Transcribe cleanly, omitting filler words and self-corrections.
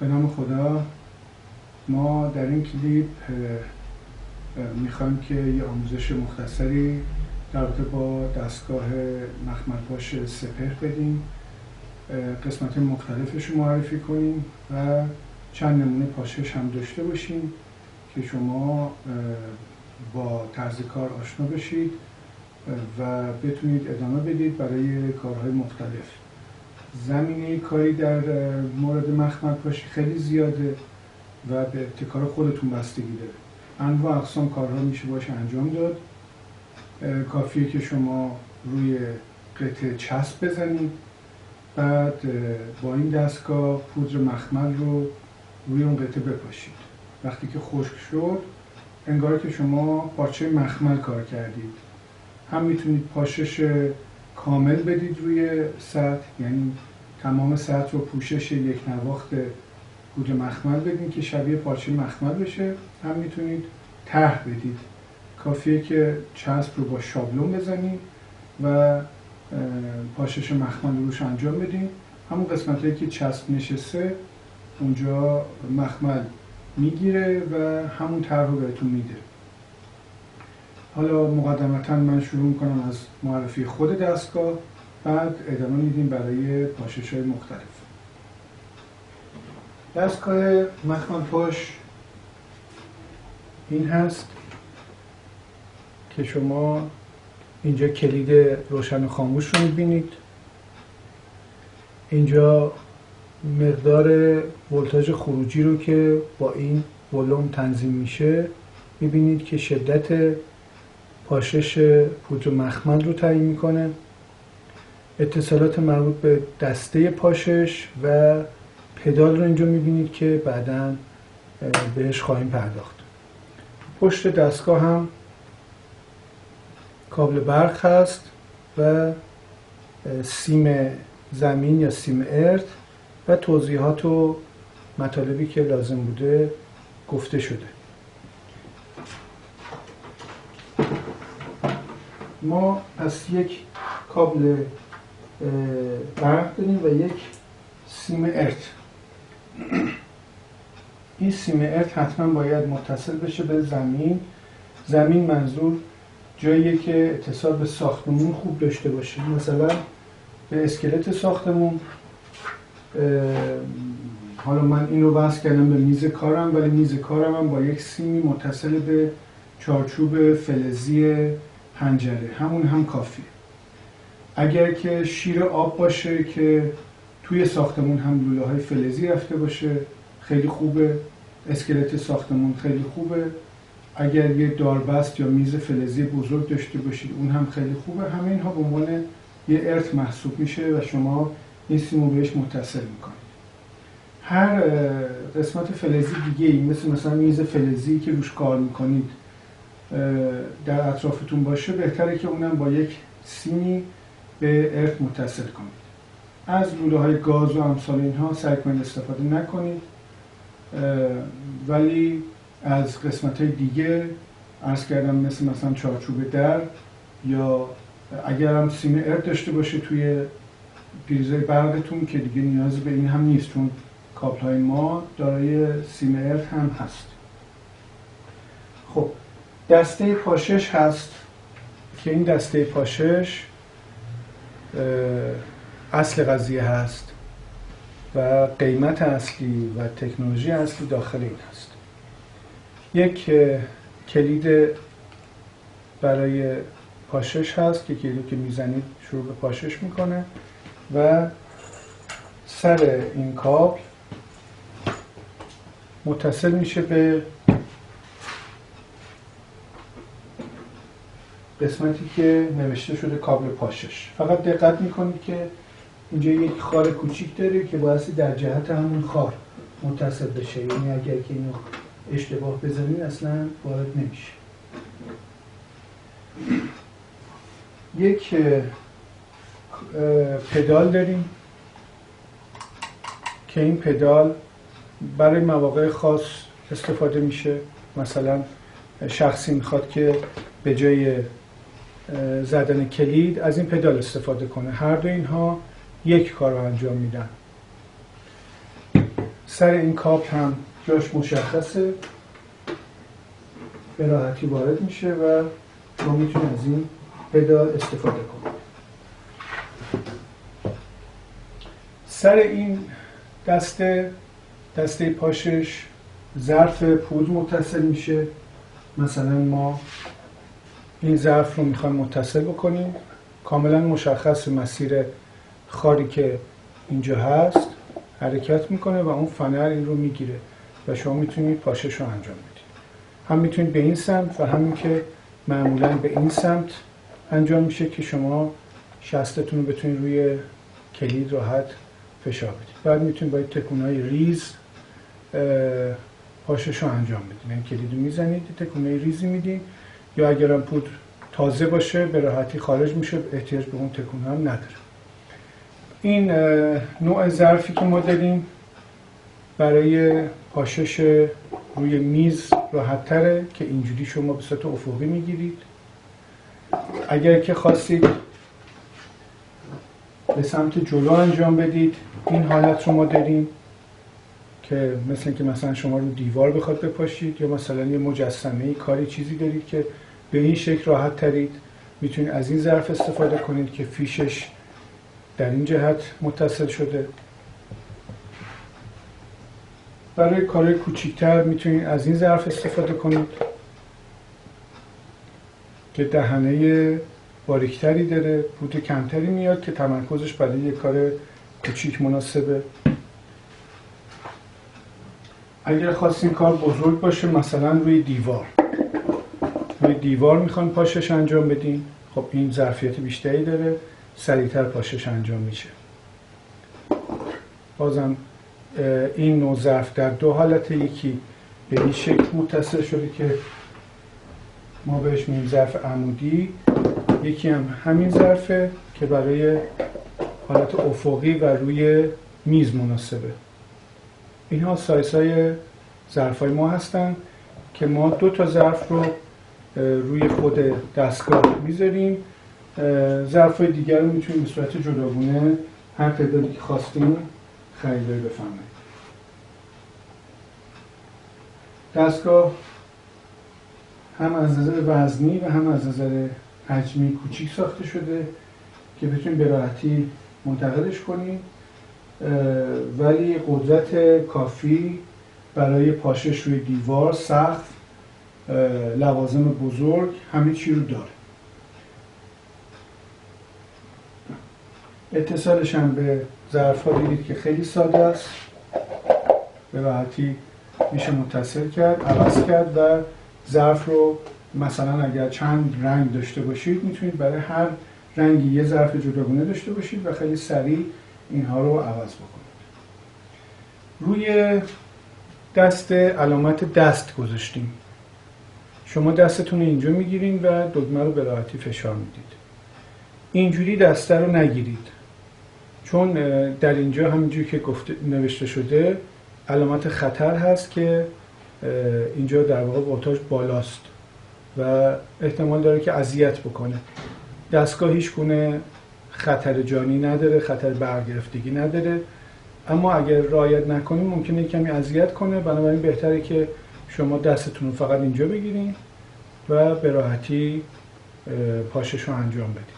به نام خدا. ما در این کلیپ میخوایم که یه آموزش مختصری در رابطه با دستگاه مخمل‌پاش سپهر بدیم، قسمت مختلفش رو معرفی کنیم و چند نمونه پاشش هم داشته باشیم که شما با طرز کار آشنا بشید و بتونید ادامه بدید برای کارهای مختلف. زمینه کاری در مورد مخمل‌پاشی خیلی زیاده و به ابتکار خودتون بستگی داره. انواع اقسام کارها میشه باشه انجام داد. کافیه که شما روی قطعه چسب بزنید، بعد با این دستگاه پودر مخمل رو روی اون قطعه بپاشید. وقتی که خشک شد انگار که شما پارچه مخمل کار کردید. هم میتونید پاشش کامل بدید روی سطح، یعنی تمام سطح رو پوشش یک نواخت پودر مخمل بدید که شبیه پارچه مخمل بشه. هم میتونید ته بدید، کافیه که چسب رو با شابلون بزنید و پاشش مخمل رو روش انجام بدید. همون قسمتایی که چسب نشسته اونجا مخمل میگیره و همون ته رو بهتون میده. حالا مقدمتا من شروع میکنم از معرفی خود دستگاه، بعد ادامه میدیم برای پاشش های مختلف. دستگاه مخمل‌پاش این هست که شما اینجا کلید روشن و خاموش رو میبینید. اینجا مقدار ولتاژ خروجی رو که با این ولوم تنظیم میشه میبینید که شدت پاشش پودر مخمل رو تعیین میکنه. اتصالات مربوط به دسته پاشش و پدال رو اینجا میبینید که بعداً بهش خواهیم پرداخت. پشت دستگاه هم کابل برق هست و سیم زمین یا سیم ارت و توضیحات و مطالبی که لازم بوده گفته شده. ما پس یک کابل برق داریم و یک سیم ارت. این سیم ارت حتما باید متصل بشه به زمین. زمین منظور جاییه که اتصال به ساختمون خوب داشته باشه. مثلا به اسکلت ساختمون، حالا من این رو وصل کردم به میز کارم، ولی میز کارم هم با یک سیمی متصل به چارچوب فلزی پنجره، همون هم کافیه. اگر که شیر آب باشه که توی ساختمون هم لوله های فلزی رفته باشه خیلی خوبه. اسکلت ساختمون خیلی خوبه. اگر یه داربست یا میز فلزی بزرگ داشته باشید اون هم خیلی خوبه. همه اینها به عنوان یه ارت محسوب میشه و شما این سیم رو بهش متصل میکنید. هر قسمت فلزی دیگه ای مثلا میز فلزی که روش کار میکنید در اطرافتون باشه، بهتره که اونم با یک سیمی به ارت متصل کنید. از لوله های گاز و امثال اینها سعی کنید استفاده نکنید، ولی از قسمت های دیگه عرض کردم مثلا چارچوب در، یا اگر هم سیم ارت داشته باشه توی پریزای برقتون که دیگه نیاز به این هم نیست، چون کابل های ما دارای سیم ارت هم هست. خب دسته پاشش هست که این دسته پاشش اصل قضیه هست و قیمت اصلی و تکنولوژی اصلی داخل این هست. یک کلید برای پاشش هست که کلیدی که میزنید شروع به پاشش میکنه و سر این کابل متصل میشه به قسمتی که نوشته شده کابل پاشش. فقط دقت میکنید که اینجا یک خار کوچیک داره که باعث در جهت همون خار متصل بشه، یعنی اگر که اینو اشتباه بزنید اصلا وارد نمیشه. یک پدال داریم که این پدال برای مواقع خاص استفاده میشه. مثلا شخصی میخواد که به جای زدن کلید از این پدال استفاده کنه. هر دو اینها یک کار رو انجام میدن. سر این کابل هم جاش مشخصه، به راحتی وارد میشه و شما میتونید از این پدال استفاده کنید. سر این دسته پاشش ظرف پودر متصل میشه. مثلا ما این ظرف رو میخوایم متصل بکنیم، کاملا مشخص مسیر خاری که اینجا هست حرکت میکنه و اون فنر این رو میگیره و شما میتونید پاشش رو انجام بدید. هم میتونید به این سمت و همین که معمولا به این سمت انجام میشه که شما شستتون رو بتونید روی کلید راحت فشار بدید. بعد میتونید با تکونهای ریز پاشش رو انجام بدید. یعنی کلید رو میزنید، تکونهای ریزی میدید، یا اگر هم پودر تازه باشه به راحتی خارج میشه، احتیاج به اون تکون هم نداره. این نوع ظرفی که ما داریم برای پاشش روی میز راحت تره که اینجوری شما به صورت افقی میگیرید. اگر که خواستید به سمت جلو انجام بدید، این حالت رو ما داریم که مثل اینکه مثلا شما رو دیوار بخواد بپاشید یا مثلا یه مجسمه کاری چیزی دارید که به این شکل راحت ترید، میتونید از این ظرف استفاده کنید که فیشش در این جهت متصل شده. برای کارهای کوچیک‌تر میتونید از این ظرف استفاده کنید که دهنه باریکتری داره، پودر کمتری میاد که تمرکزش برای یک کار کوچیک مناسبه. اگر خواستین کار بزرگ باشه، مثلا روی دیوار میخوان پاشش انجام بدین، خب این ظرفیت بیشتری داره، سریعتر پاشش انجام میشه. بازم این نوع ظرف در دو حالت، یکی به این شکل متصل شده که ما بهش میگیم ظرف عمودی، یکی هم همین ظرفه که برای حالت افقی و روی میز مناسبه. اینها سایزهای ظرفای ما هستن که ما 2 تا ظرف رو روی خود دستگاه میذاریم. ظرفای دیگر رو میتونیم به صورت جداگونه هر تعدادی که خواستیم خریداری بفرمایید. دستگاه هم از نظر وزنی و هم از نظر حجمی کوچیک ساخته شده که بتونیم به راحتی منتقلش کنیم، ولی قدرت کافی برای پاشش روی دیوار، سقف، لوازم بزرگ همه چی رو داره. اتصالش هم به ظرف‌ها دیدید که خیلی ساده است، به راحتی میشه متصل کرد، عوض کرد و ظرف رو مثلا اگر چند رنگ داشته باشید میتونید برای هر رنگی یه ظرف جداگونه داشته باشید و خیلی سریع اینها رو عوض بکنید. روی دست علامت دست گذاشتیم. شما دستتون اینجا میگیرین و دکمه رو به راحتی فشار میدید. اینجوری دسته رو نگیرید، چون در اینجا همینجوری که نوشته شده علامت خطر هست که اینجا در واقع ولتاژ بالاست و احتمال داره که اذیت بکنه. دستگاه هیچ گونه خطر جانی نداره، خطر برگرفتگی نداره، اما اگر رعایت نکنید ممکنه کمی اذیت کنه. بنابراین بهتره که شما دستتون رو فقط اینجا بگیرین و به راحتی پاشش رو انجام بدید.